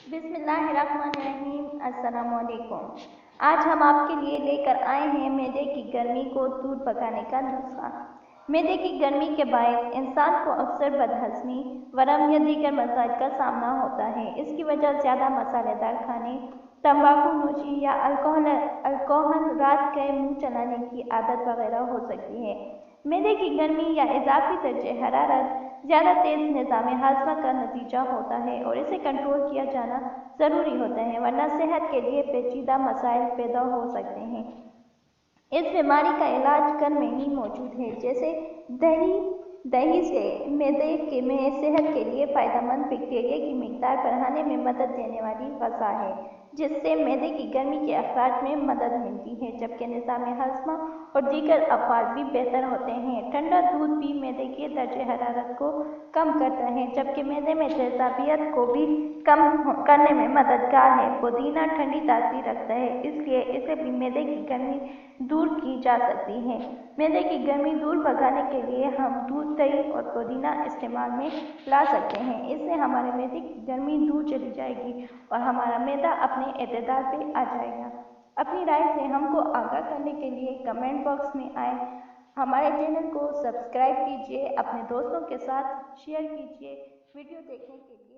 बिस्मिल्लाहिर्रहमानिर्रहीम। अस्सलामुअलैकुम। आज हम आपके लिए लेकर आए हैं मैदे की गर्मी को दूर भगाने का नुस्खा। मैदे की गर्मी के बायस इंसान को अक्सर बदहज़मी, वरम या दीगर मसाइल का सामना होता है। इसकी वजह ज़्यादा मसालेदार खाने, तंबाकू नोशी या अल्कोहल, रात गए मुंह चलाने की आदत वगैरह हो सकती है। मैदे की गर्मी या इजाफी दर्जे हरारत ज़्यादा तेज़ निज़ाम हाज़मा का नतीजा होता है और इसे कंट्रोल किया जाना ज़रूरी होता है, वरना सेहत के लिए पेचीदा मसाइल पैदा हो सकते हैं। इस बीमारी का इलाज घर में ही मौजूद है, जैसे दही से मैदे में सेहत के लिए फ़ायदेमंद बैक्टीरिया की मिकदार बढ़ाने में मदद देने वाली ग़िज़ा है, जिससे मैदे की गर्मी के अखराज में मदद मिलती है, जबकि निज़ाम हाज़मा और दीगर अफ़आल भी बेहतर होते हैं। ठंडा दूध भी मैदे के दर्जे हरारत को कम करता है, जबकि मैदे में तेज़ाबियत को भी कम करने में मददगार है। पुदीना ठंडी तासीर रखता है, इसलिए इसे भी मैदे की गर्मी दूर की जा सकती है। मैदे की गर्मी दूर भगाने के लिए हम दूध, दही और पुदीना इस्तेमाल में ला सकते हैं। इससे हमारे मैदे की गर्मी दूर चली जाएगी और हमारा मैदा अपने एतदाल पे आ जाएगा। अपनी राय से हमको आगाह करने के लिए कमेंट बॉक्स में आए। हमारे चैनल को सब्सक्राइब कीजिए, अपने दोस्तों के साथ शेयर कीजिए। वीडियो देखने के लिए